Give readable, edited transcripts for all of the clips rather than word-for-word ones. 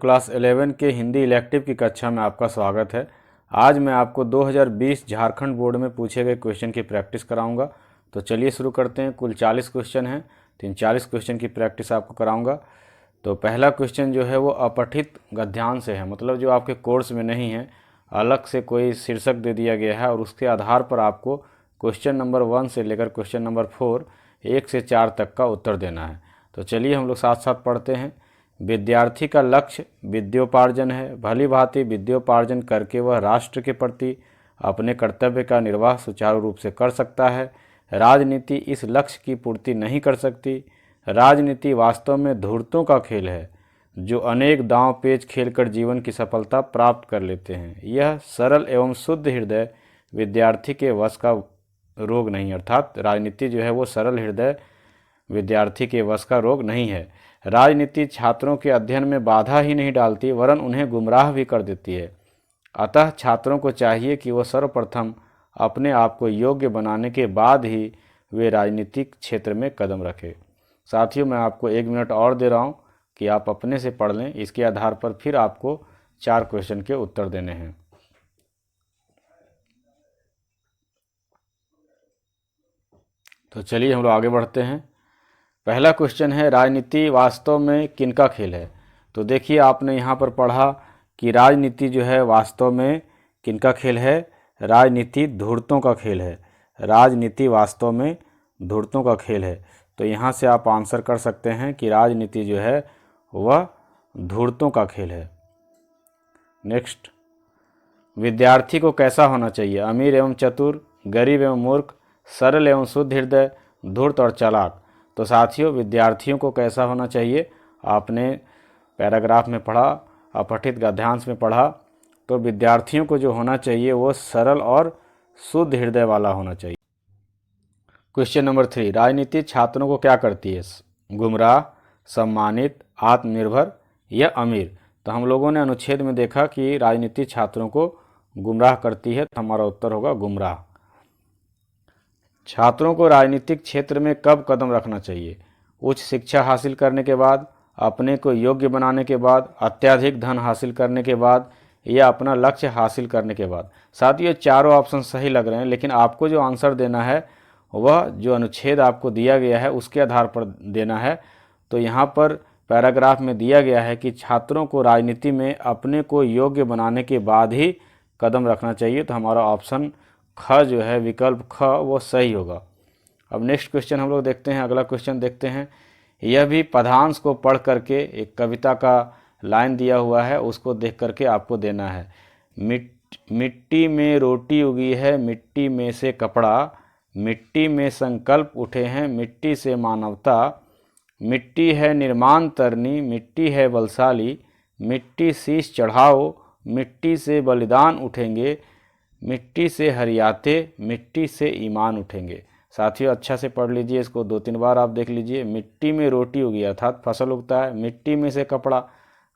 Class 11 के Hindi elective की कक्षा में आपका स्वागत है। आज मैं आपको 2020 झारखंड बोर्ड में पूछे गए क्वेश्चन की प्रैक्टिस कराऊंगा। तो चलिए शुरू करते हैं। कुल 40 क्वेश्चन हैं, तो इन 40 क्वेश्चन की प्रैक्टिस आपको कराऊंगा। तो पहला क्वेश्चन जो है वो अपठित गद्यांश से है, मतलब जो आपके कोर्स में नहीं है, अलग से कोई शीर्षक दे दिया गया है और उसके आधार पर आपको क्वेश्चन नंबर 1 से लेकर क्वेश्चन नंबर 4 1 से 4 तक का उत्तर देना है। तो चलिए हम लोग साथ साथ पढ़ते हैं। विद्यार्थी का लक्ष्य विद्योपार्जन है। भली भांति विद्योपार्जन करके वह राष्ट्र के प्रति अपने कर्तव्य का निर्वाह सुचारू रूप से कर सकता है। राजनीति इस लक्ष्य की पूर्ति नहीं कर सकती। राजनीति वास्तव में धूर्तों का खेल है जो अनेक दांव पेच खेलकर जीवन की सफलता प्राप्त कर लेते हैं। यह सरल एवं शुद्ध हृदय विद्यार्थी के वश का रोग नहीं, अर्थात राजनीति जो है वो सरल हृदय विद्यार्थी के वश का रोग नहीं है। राजनीति छात्रों के अध्ययन में बाधा ही नहीं डालती वरन उन्हें गुमराह भी कर देती है। अतः छात्रों को चाहिए कि वह सर्वप्रथम अपने आप को योग्य बनाने के बाद ही वे राजनीतिक क्षेत्र में कदम रखें। साथियों, मैं आपको 1 मिनट और दे रहा हूँ कि आप अपने से पढ़ लें। इसके आधार पर फिर आपको 4 क्वेश्चन के उत्तर देने हैं। तो चलिए हम लोग आगे बढ़ते हैं। पहला क्वेश्चन है, राजनीति वास्तव में किनका खेल है। तो देखिए, आपने यहाँ पर पढ़ा कि राजनीति जो है वास्तव में किनका खेल है। राजनीति धूर्तों का खेल है। राजनीति वास्तव में धूर्तों का खेल है। तो यहाँ से आप आंसर कर सकते हैं कि राजनीति जो है वह धूर्तों का खेल है। नेक्स्ट, विद्यार्थी को कैसा होना चाहिए। अमीर एवं चतुर, गरीब एवं मूर्ख, सरल एवं शुद्ध हृदय, धूर्त और चालाक। तो साथियों, विद्यार्थियों को कैसा होना चाहिए, आपने पैराग्राफ में पढ़ा, अपठित गद्यांश में पढ़ा। तो विद्यार्थियों को जो होना चाहिए वो सरल और शुद्ध हृदय वाला होना चाहिए। क्वेश्चन नंबर 3, राजनीति छात्रों को क्या करती है। गुमराह, सम्मानित, आत्मनिर्भर या अमीर। तो हम लोगों ने अनुच्छेद में देखा कि राजनीति छात्रों को गुमराह करती है, तो हमारा उत्तर होगा गुमराह। छात्रों को राजनीतिक क्षेत्र में कब कदम रखना चाहिए। उच्च शिक्षा हासिल करने के बाद, अपने को योग्य बनाने के बाद, अत्यधिक धन हासिल करने के बाद या अपना लक्ष्य हासिल करने के बाद। साथ ही चारों ऑप्शन सही लग रहे हैं, लेकिन आपको जो आंसर देना है वह जो अनुच्छेद आपको दिया गया है उसके आधार पर देना है। तो यहाँ पर पैराग्राफ में दिया गया है कि छात्रों को राजनीति में अपने को योग्य बनाने के बाद ही कदम रखना चाहिए। तो हमारा ऑप्शन ख जो है, विकल्प ख, वो सही होगा। अब नेक्स्ट क्वेश्चन हम लोग देखते हैं। अगला क्वेश्चन देखते हैं। यह भी पदांश को पढ़ करके एक कविता का लाइन दिया हुआ है, उसको देख करके आपको देना है। मिट्टी में रोटी उगी है, मिट्टी में से कपड़ा, मिट्टी में संकल्प उठे हैं, मिट्टी से मानवता, मिट्टी है निर्माण तरनी, मिट्टी है बलशाली, मिट्टी शीश चढ़ाओ, मिट्टी से बलिदान उठेंगे, मिट्टी से हरियाते, मिट्टी से ईमान उठेंगे। साथियों, अच्छा से पढ़ लीजिए, इसको 2-3 बार आप देख लीजिए। मिट्टी में रोटी उगी अर्थात फसल उगता है, मिट्टी में से कपड़ा,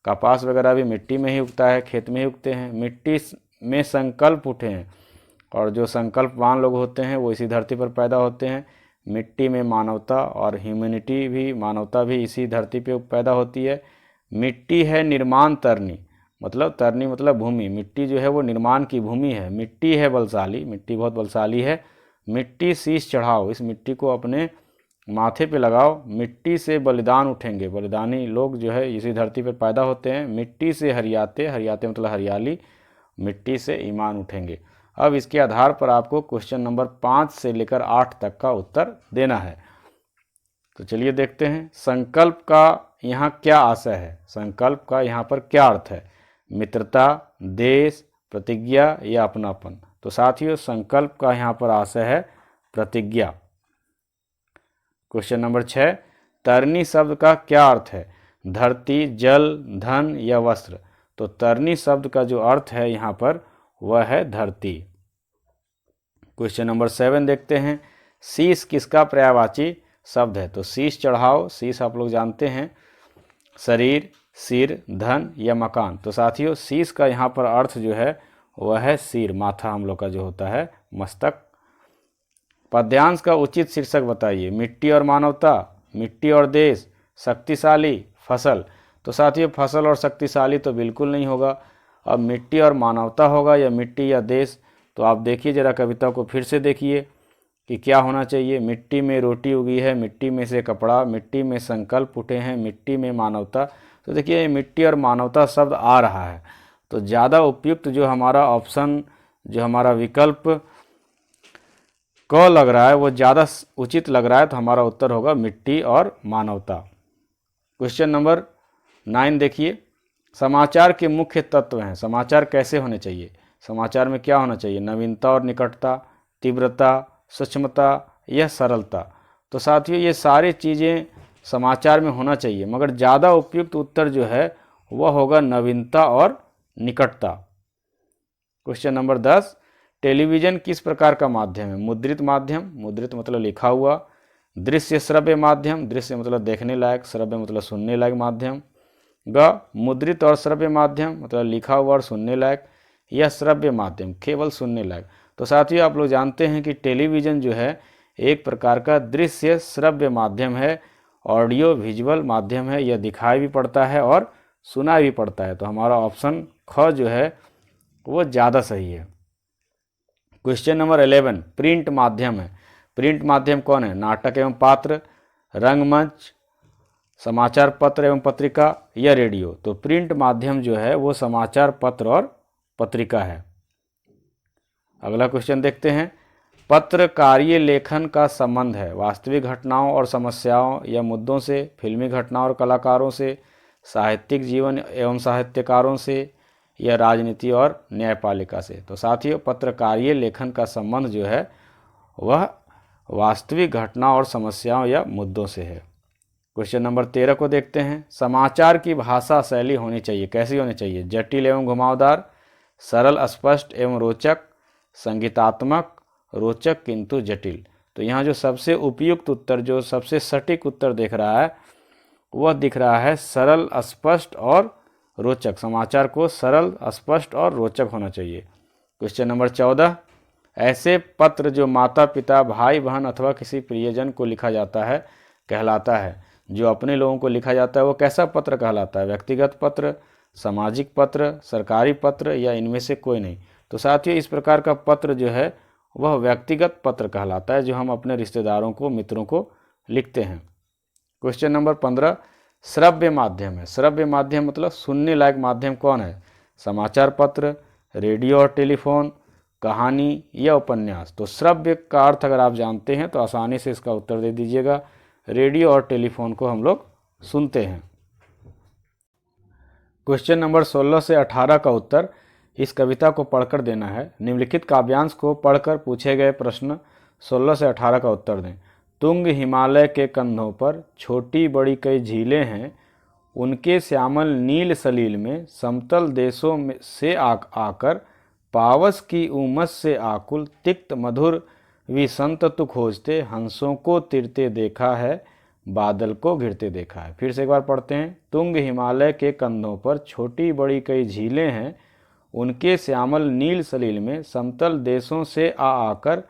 कपास वगैरह भी मिट्टी में ही उगता है, खेत में ही उगते हैं। मिट्टी में संकल्प उठे हैं, और जो संकल्पवान लोग होते हैं वो इसी धरती पर पैदा होते हैं। मिट्टी में मानवता और ह्यूमैनिटी भी, मानवता भी इसी धरती पे पैदा होती है। मिट्टी है निर्माण तरनी, मतलब तरनी मतलब भूमि, मिट्टी जो है वो निर्माण की भूमि है। मिट्टी है बलशाली, मिट्टी बहुत बलशाली है। मिट्टी शीश चढ़ाओ, इस मिट्टी को अपने माथे पे लगाओ। मिट्टी से बलिदान उठेंगे, बलिदानी लोग जो है इसी धरती पर पैदा होते हैं। मिट्टी से हरियाते, हरियाते मतलब हरियाली, मिट्टी से ईमान उठेंगे। अब इसके आधार पर आपको क्वेश्चन नंबर 5 से लेकर 8 तक का उत्तर देना है। तो चलिए देखते हैं। संकल्प का यहाँ क्या आशय है, संकल्प का यहाँ पर क्या अर्थ है। मित्रता, देश, प्रतिज्ञा या अपनापन। तो साथियों, संकल्प का यहाँ पर आशय है प्रतिज्ञा। क्वेश्चन नंबर 6, तरनी शब्द का क्या अर्थ है। धरती, जल, धन या वस्त्र। तो तरनी शब्द का जो अर्थ है यहाँ पर वह है धरती। क्वेश्चन नंबर 7 देखते हैं। शीश किसका पर्यायवाची शब्द है। तो शीश चढ़ाओ, शीश आप लोग जानते हैं शरीर, सिर, धन या मकान। तो साथियों, शीश का यहाँ पर अर्थ जो है वह है सिर, माथा हम लोग का जो होता है, मस्तक। पद्यांश का उचित शीर्षक बताइए। मिट्टी और मानवता, मिट्टी और देश, शक्तिशाली, फसल। तो साथियों फसल और शक्तिशाली तो बिल्कुल नहीं होगा। अब मिट्टी और मानवता होगा या मिट्टी या देश, तो आप देखिए जरा कविता को फिर से देखिए कि क्या होना चाहिए। मिट्टी में रोटी उगी है, मिट्टी में से कपड़ा, मिट्टी में संकल्प उठे हैं, मिट्टी में मानवता। तो देखिए मिट्टी और मानवता शब्द आ रहा है, तो ज़्यादा उपयुक्त जो हमारा ऑप्शन, जो हमारा विकल्प क लग रहा है वो ज़्यादा उचित लग रहा है, तो हमारा उत्तर होगा मिट्टी और मानवता। क्वेश्चन नंबर 9 देखिए, समाचार के मुख्य तत्व हैं। समाचार कैसे होने चाहिए? समाचार में क्या होना चाहिए? नवीनता और निकटता, तीव्रता, सूक्ष्मता या सरलता। तो साथियों ये सारी चीज़ें समाचार में होना चाहिए, मगर ज़्यादा उपयुक्त उत्तर जो है वह होगा नवीनता और निकटता। क्वेश्चन नंबर 10, टेलीविज़न किस प्रकार का माध्यम है? मुद्रित माध्यम, मुद्रित मतलब लिखा हुआ। दृश्य श्रव्य माध्यम, दृश्य मतलब देखने लायक, श्रव्य मतलब सुनने लायक माध्यम। ग मुद्रित और श्रव्य माध्यम मतलब लिखा हुआ और सुनने लायक, या श्रव्य माध्यम केवल सुनने लायक। तो साथियों आप लोग जानते हैं कि टेलीविज़न जो है एक प्रकार का दृश्य श्रव्य माध्यम है, ऑडियो विजुअल माध्यम है। यह दिखाई भी पड़ता है और सुना भी पड़ता है, तो हमारा ऑप्शन ख जो है वो ज़्यादा सही है। क्वेश्चन नंबर 11, प्रिंट माध्यम है। प्रिंट माध्यम कौन है? नाटक एवं पात्र, रंगमंच, समाचार पत्र एवं पत्रिका या रेडियो। तो प्रिंट माध्यम जो है वो समाचार पत्र और पत्रिका है। अगला क्वेश्चन देखते हैं, पत्रकारीय लेखन का संबंध है वास्तविक घटनाओं और समस्याओं या मुद्दों से, फिल्मी घटनाओं और कलाकारों से, साहित्यिक जीवन एवं साहित्यकारों से, या राजनीति और न्यायपालिका से। तो साथियों पत्रकारीय लेखन का संबंध जो है वह वास्तविक घटना और समस्याओं या मुद्दों से है। क्वेश्चन नंबर 13 को देखते हैं, समाचार की भाषा शैली होनी चाहिए, कैसी होनी चाहिए? जटिल एवं घुमावदार, सरल स्पष्ट एवं रोचक, संगीतात्मक, रोचक किंतु जटिल। तो यहाँ जो सबसे उपयुक्त उत्तर, जो सबसे सटीक उत्तर दिख रहा है वह दिख रहा है सरल स्पष्ट और रोचक। समाचार को सरल स्पष्ट और रोचक होना चाहिए। क्वेश्चन नंबर 14, ऐसे पत्र जो माता पिता, भाई बहन अथवा किसी प्रियजन को लिखा जाता है कहलाता है। जो अपने लोगों को लिखा जाता है वो कैसा पत्र कहलाता है? व्यक्तिगत पत्र, सामाजिक पत्र, सरकारी पत्र, या इनमें से कोई नहीं। तो साथियों इस प्रकार का पत्र जो है वह व्यक्तिगत पत्र कहलाता है, जो हम अपने रिश्तेदारों को, मित्रों को लिखते हैं। क्वेश्चन नंबर 15, श्रव्य माध्यम है। श्रव्य माध्यम मतलब सुनने लायक माध्यम कौन है? समाचार पत्र, रेडियो और टेलीफोन, कहानी या उपन्यास। तो श्रव्य का अर्थ अगर आप जानते हैं तो आसानी से इसका उत्तर दे दीजिएगा। रेडियो और टेलीफोन को हम लोग सुनते हैं। क्वेश्चन नंबर 16 से 18 का उत्तर इस कविता को पढ़कर देना है। निम्नलिखित काव्यांश को पढ़कर पूछे गए प्रश्न 16 से 18 का उत्तर दें। तुंग हिमालय के कंधों पर छोटी बड़ी कई झीलें हैं, उनके श्यामल नील सलील में समतल देशों में से आकर पावस की उमस से आकुल तिक्त मधुर विसंत तु खोजते, हंसों को तिरते देखा है, बादल को घिरते देखा है। फिर से एक बार पढ़ते हैं। तुंग हिमालय के कंधों पर छोटी बड़ी कई झीलें हैं, उनके श्यामल नील सलील में समतल देशों से आकर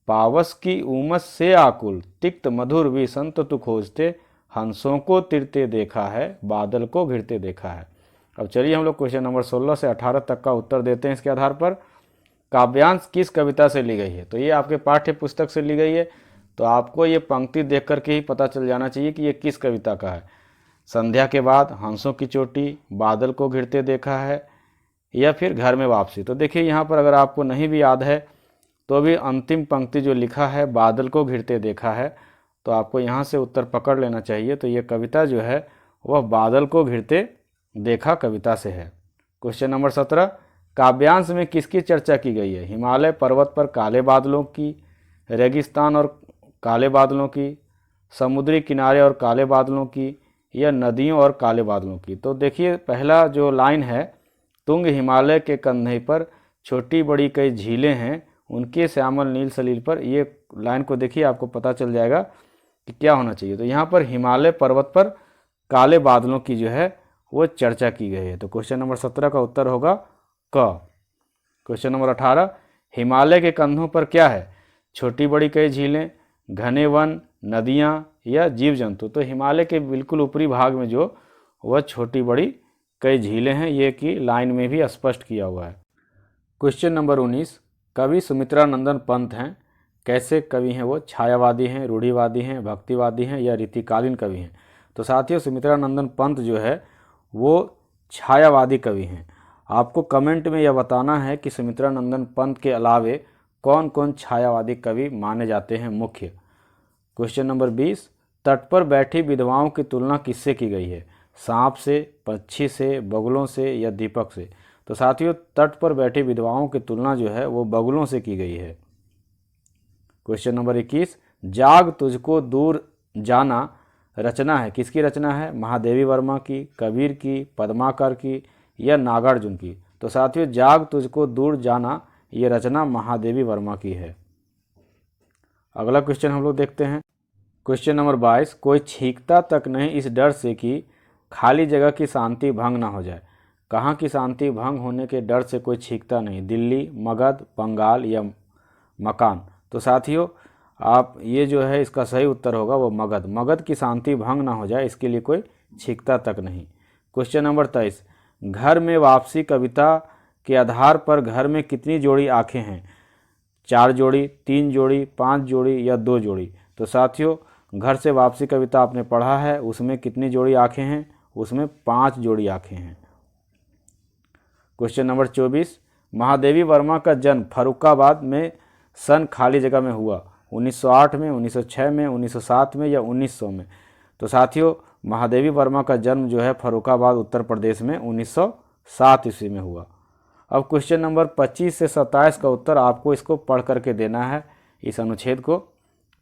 पावस की उमस से आकुल तिक्त मधुर विसंत तु खोजते, हंसों को तिरते देखा है, बादल को घिरते देखा है। अब चलिए हम लोग क्वेश्चन नंबर 16 से 18 तक का उत्तर देते हैं। इसके आधार पर काव्यांश किस कविता से ली गई है? तो ये आपके पाठ्य पुस्तक से ली गई है, तो आपको ये पंक्ति देख करके ही पता चल जाना चाहिए कि ये किस कविता का है। संध्या के बाद, हंसों की चोटी, बादल को घिरते देखा है, या फिर घर में वापसी। तो देखिए यहाँ पर अगर आपको नहीं भी याद है तो भी अंतिम पंक्ति जो लिखा है बादल को घिरते देखा है, तो आपको यहाँ से उत्तर पकड़ लेना चाहिए। तो ये कविता जो है वह बादल को घिरते देखा कविता से है। क्वेश्चन नंबर 17, काव्यांश में किसकी चर्चा की गई है? हिमालय पर्वत पर काले बादलों की, रेगिस्तान और काले बादलों की, समुद्री किनारे और काले बादलों की, या नदियों और काले बादलों की। तो देखिए पहला जो लाइन है, तुंग हिमालय के कंधे पर छोटी बड़ी कई झीलें हैं, उनके श्यामल नील सलील पर, ये लाइन को देखिए आपको पता चल जाएगा कि क्या होना चाहिए। तो यहाँ पर हिमालय पर्वत पर काले बादलों की जो है वो चर्चा की गई है। तो क्वेश्चन नंबर 17 का उत्तर होगा क। क्वेश्चन नंबर 18, हिमालय के कंधों पर क्या है? छोटी बड़ी कई झीलें, घने वन, नदियाँ, या जीव जंतु। तो हिमालय के बिल्कुल ऊपरी भाग में जो वह छोटी बड़ी कई झीलें हैं, ये कि लाइन में भी स्पष्ट किया हुआ है। क्वेश्चन नंबर 19, कवि सुमित्रानंदन पंत हैं। कैसे कवि हैं वो? छायावादी हैं, रूढ़िवादी हैं, भक्तिवादी हैं या रीतिकालीन कवि हैं? तो साथियों, सुमित्रानंदन पंत जो है वो छायावादी कवि हैं। आपको कमेंट में यह बताना है कि सुमित्रानंदन पंत के अलावे कौन कौन छायावादी कवि माने जाते हैं मुख्य। क्वेश्चन नंबर 20, तट पर बैठी विधवाओं की तुलना किससे की गई है? सांप से, पक्षी से, बगुलों से या दीपक से? तो साथियों, तट पर बैठी विधवाओं की तुलना जो है वो बगुलों से की गई है। क्वेश्चन नंबर 21, जाग तुझको दूर जाना रचना है, किसकी रचना है? महादेवी वर्मा की, कबीर की, पद्माकर की या नागार्जुन की? तो साथियों, जाग तुझको दूर जाना ये रचना महादेवी वर्मा की है। अगला क्वेश्चन हम लोग देखते हैं। क्वेश्चन नंबर 22, कोई छींकता तक नहीं इस डर से कि खाली जगह की शांति भंग ना हो जाए। कहाँ की शांति भंग होने के डर से कोई छींकता नहीं? दिल्ली, मगध, बंगाल या मकान? तो साथियों, आप ये जो है इसका सही उत्तर होगा वो मगध। मगध की शांति भंग ना हो जाए इसके लिए कोई छींकता तक नहीं। क्वेश्चन नंबर 23, घर में वापसी कविता के आधार पर घर में कितनी जोड़ी आंखें हैं? 4 जोड़ी, 3 जोड़ी, 5 जोड़ी या 2 जोड़ी? तो साथियों, घर से वापसी कविता आपने पढ़ा है, उसमें कितनी जोड़ी आंखें हैं? उसमें 5 जोड़ी आंखें हैं। क्वेश्चन नंबर 24, महादेवी वर्मा का जन्म फर्रुखाबाद में सन खाली जगह में हुआ। 1908 में, 1906 में, 1907 में या 1900 में? तो साथियों, महादेवी वर्मा का जन्म जो है फर्रुखाबाद उत्तर प्रदेश में 1907 ईस्वी में हुआ। अब क्वेश्चन नंबर 25 से 27 का उत्तर आपको इसको पढ़ करके देना है, इस अनुच्छेद को।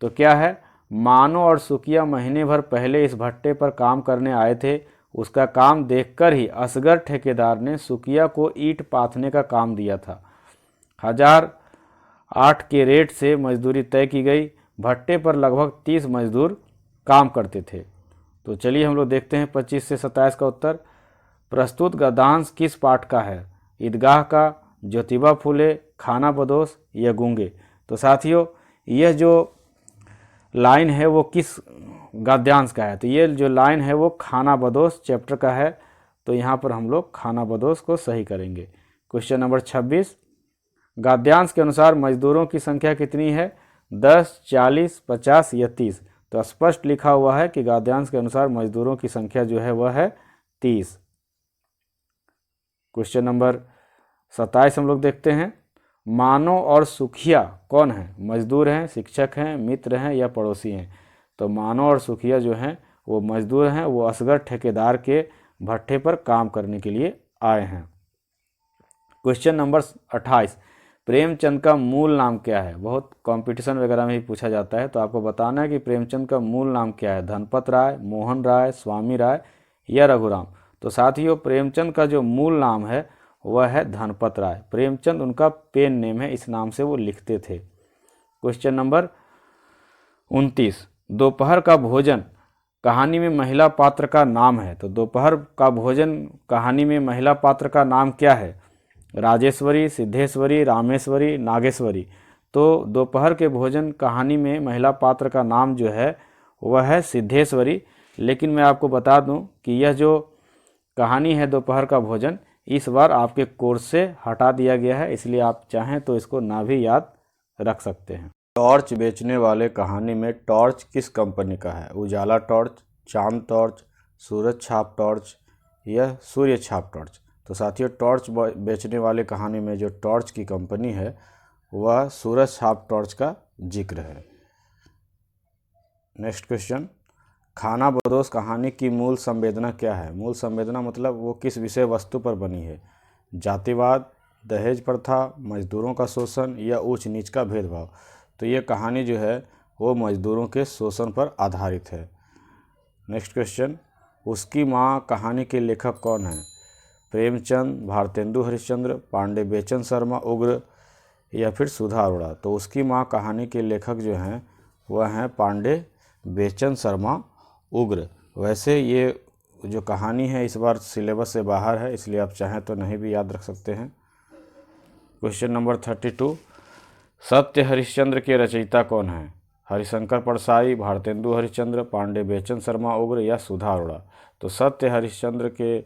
तो क्या है? मानो और सुकिया महीने भर पहले इस भट्टे पर काम करने आए थे। उसका काम देखकर ही असगर ठेकेदार ने सुकिया को ईंट पाथने का काम दिया था। 1008 के रेट से मजदूरी तय की गई। भट्टे पर लगभग 30 मजदूर काम करते थे। तो चलिए हम लोग देखते हैं 25 से 27 का उत्तर। प्रस्तुत गद्यांश किस पाठ का है? ईदगाह का, ज्योतिबा फुले, खाना बदोश या गूंगे? तो साथियों, यह जो लाइन है वो किस गद्यांश का है? तो ये जो लाइन है वो खाना बदोश चैप्टर का है। तो यहाँ पर हम लोग खाना बदोश को सही करेंगे। क्वेश्चन नंबर 26, गद्यांश के अनुसार मजदूरों की संख्या कितनी है? 10, 40, 50 या 30? तो स्पष्ट लिखा हुआ है कि गद्यांश के अनुसार मजदूरों की संख्या जो है वह है 30। क्वेश्चन नंबर 27 हम लोग देखते हैं। मानो और सुखिया कौन है? मजदूर हैं, शिक्षक हैं, मित्र हैं या पड़ोसी हैं? तो मानो और सुखिया जो हैं वो मजदूर हैं, वो असगर ठेकेदार के भट्टे पर काम करने के लिए आए हैं। क्वेश्चन नंबर 28, प्रेमचंद का मूल नाम क्या है? बहुत कंपटीशन वगैरह में भी पूछा जाता है, तो आपको बताना है कि प्रेमचंद का मूल नाम क्या है? धनपत राय, मोहन राय, स्वामी राय या रघुराम? तो साथियों, प्रेमचंद का जो मूल नाम है वह है धनपत राय। प्रेमचंद उनका पेन नेम है, इस नाम से वो लिखते थे। क्वेश्चन नंबर 29, दोपहर का भोजन कहानी में महिला पात्र का नाम है। तो दोपहर का भोजन कहानी में महिला पात्र का नाम क्या है? राजेश्वरी, सिद्धेश्वरी, रामेश्वरी, नागेश्वरी? तो दोपहर के भोजन कहानी में महिला पात्र का नाम जो है वह है सिद्धेश्वरी। लेकिन मैं आपको बता दूं कि यह जो कहानी है दोपहर का भोजन, इस बार आपके कोर्स से हटा दिया गया है, इसलिए आप चाहें तो इसको ना भी याद रख सकते हैं। टॉर्च बेचने वाले कहानी में टॉर्च किस कंपनी का है? उजाला टॉर्च, चांद टॉर्च, सूरज छाप टॉर्च या सूर्य छाप टॉर्च? तो साथियों, टॉर्च बेचने वाले कहानी में जो टॉर्च की कंपनी है वह सूरज छाप टॉर्च का जिक्र है। नेक्स्ट क्वेश्चन, खाना बदोश कहानी की मूल संवेदना क्या है? मूल संवेदना मतलब वो किस विषय वस्तु पर बनी है? जातिवाद, दहेज प्रथा, मजदूरों का शोषण या ऊंच नीच का भेदभाव? तो ये कहानी जो है वो मजदूरों के शोषण पर आधारित है। नेक्स्ट क्वेश्चन, उसकी माँ कहानी के लेखक कौन है? प्रेमचंद, भारतेंदु हरिश्चंद्र, पांडे बेचन शर्मा उग्र या फिर सुधा अरोड़ा? तो उसकी माँ कहानी के लेखक जो हैं वह हैं पांडे बेचन शर्मा उग्र। वैसे ये जो कहानी है इस बार सिलेबस से बाहर है, इसलिए आप चाहें तो नहीं भी याद रख सकते हैं। क्वेश्चन नंबर 32, सत्य हरिश्चंद्र के रचयिता कौन है? हरिशंकर परसाई, भारतेंदु हरिश्चंद्र, पांडे बेचन शर्मा उग्र या सुधा अरोड़ा। तो सत्य हरिश्चंद्र के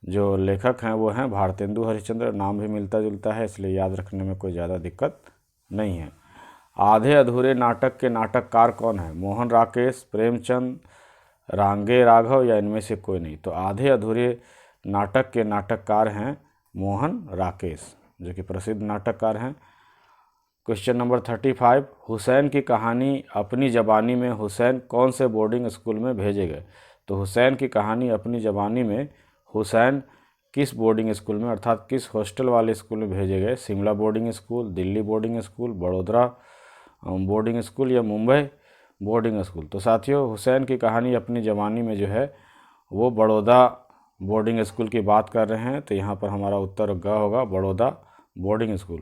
जो लेखक हैं वो हैं भारतेंदु हरिश्चंद्र। नाम भी मिलता जुलता है, इसलिए याद रखने में कोई ज़्यादा दिक्कत नहीं है। आधे अधूरे नाटक के नाटककार कौन है? मोहन राकेश, प्रेमचंद, रांगे राघव या इनमें से कोई नहीं। तो आधे अधूरे नाटक के नाटककार हैं मोहन राकेश, जो कि प्रसिद्ध नाटककार हैं। क्वेश्चन नंबर 35, हुसैन की कहानी अपनी ज़बानी में हुसैन कौन से बोर्डिंग स्कूल में भेजे गए? तो हुसैन की कहानी अपनी ज़बानी में हुसैन किस बोर्डिंग स्कूल में अर्थात किस हॉस्टल वाले स्कूल में भेजे गए? Shimla boarding school, Delhi boarding school, Vadodara boarding school या मुंबई बोर्डिंग स्कूल। तो साथियों, हुसैन की कहानी अपनी ज़बानी में जो है वो बड़ौदा बोर्डिंग स्कूल की बात कर रहे हैं। तो यहाँ पर हमारा उत्तर ग होगा, बड़ौदा बोर्डिंग स्कूल।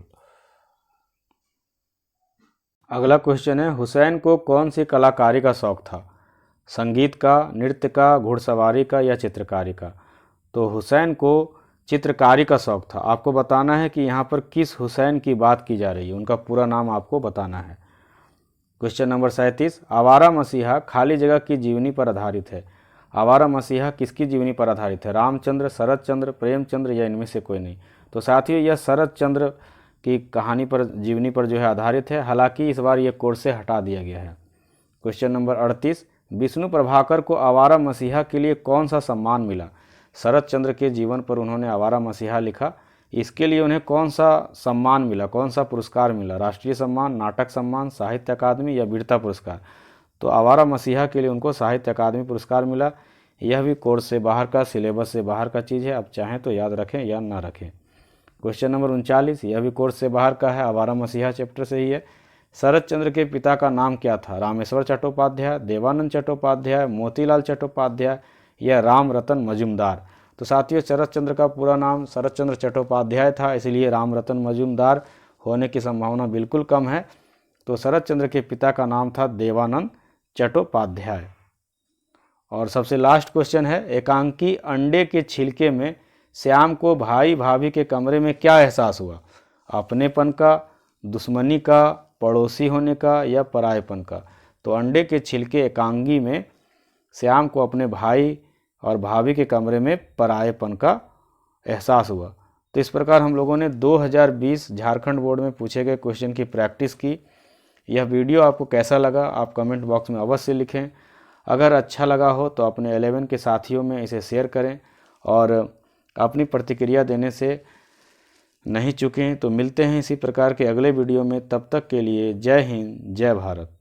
अगला क्वेश्चन है, हुसैन को कौन सी कलाकारी का शौक था? संगीत का, नृत्य का, घुड़सवारी का या चित्रकारी का? तो हुसैन को चित्रकारी का शौक था। आपको बताना है कि यहाँ पर किस हुसैन की बात की जा रही है, उनका पूरा नाम आपको बताना है। क्वेश्चन नंबर 37, आवारा मसीहा खाली जगह की जीवनी पर आधारित है। आवारा मसीहा किसकी जीवनी पर आधारित है? रामचंद्र, शरद चंद्र, प्रेमचंद्र या इनमें से कोई नहीं। तो साथियों, यह शरद चंद्र की कहानी पर, जीवनी पर जो है आधारित है। हालांकि इस बार यह कोर्स से हटा दिया गया है। क्वेश्चन नंबर 38, विष्णु प्रभाकर को आवारा मसीहा के लिए कौन सा सम्मान मिला? शरद चंद्र के जीवन पर उन्होंने आवारा मसीहा लिखा, इसके लिए उन्हें कौन सा सम्मान मिला, कौन सा पुरस्कार मिला? राष्ट्रीय सम्मान, नाटक सम्मान, साहित्य अकादमी या वीरता पुरस्कार? तो आवारा मसीहा के लिए उनको साहित्य अकादमी पुरस्कार मिला। यह भी कोर्स से बाहर का, सिलेबस से बाहर का चीज़ है, आप चाहें तो याद रखें या ना रखें। क्वेश्चन नंबर 39, यह भी कोर्स से बाहर का है, आवारा मसीहा चैप्टर से ही है। शरद चंद्र के पिता का नाम क्या था? रामेश्वर चट्टोपाध्याय, देवानंद चट्टोपाध्याय, मोतीलाल चट्टोपाध्याय या राम रतन मजूमदार? तो साथियों, शरद चंद्र का पूरा नाम शरद चंद्र चट्टोपाध्याय था, इसलिए राम रतन मजूमदार होने की संभावना बिल्कुल कम है। तो शरद चंद्र के पिता का नाम था देवानंद चट्टोपाध्याय। और सबसे लास्ट क्वेश्चन है, एकांकी अंडे के छिलके में श्याम को भाई भाभी के कमरे में क्या एहसास हुआ? अपनेपन का, दुश्मनी का, पड़ोसी होने का या परायेपन का? तो अंडे के छिलके एकांगी में श्याम को अपने भाई और भाभी के कमरे में परायेपन का एहसास हुआ। तो इस प्रकार हम लोगों ने 2020 झारखंड बोर्ड में पूछे गए क्वेश्चन की प्रैक्टिस की। यह वीडियो आपको कैसा लगा आप कमेंट बॉक्स में अवश्य लिखें। अगर अच्छा लगा हो तो अपने 11 के साथियों में इसे शेयर करें और अपनी प्रतिक्रिया देने से नहीं चूकें। तो मिलते हैं इसी प्रकार के अगले वीडियो में, तब तक के लिए जय हिंद, जय भारत।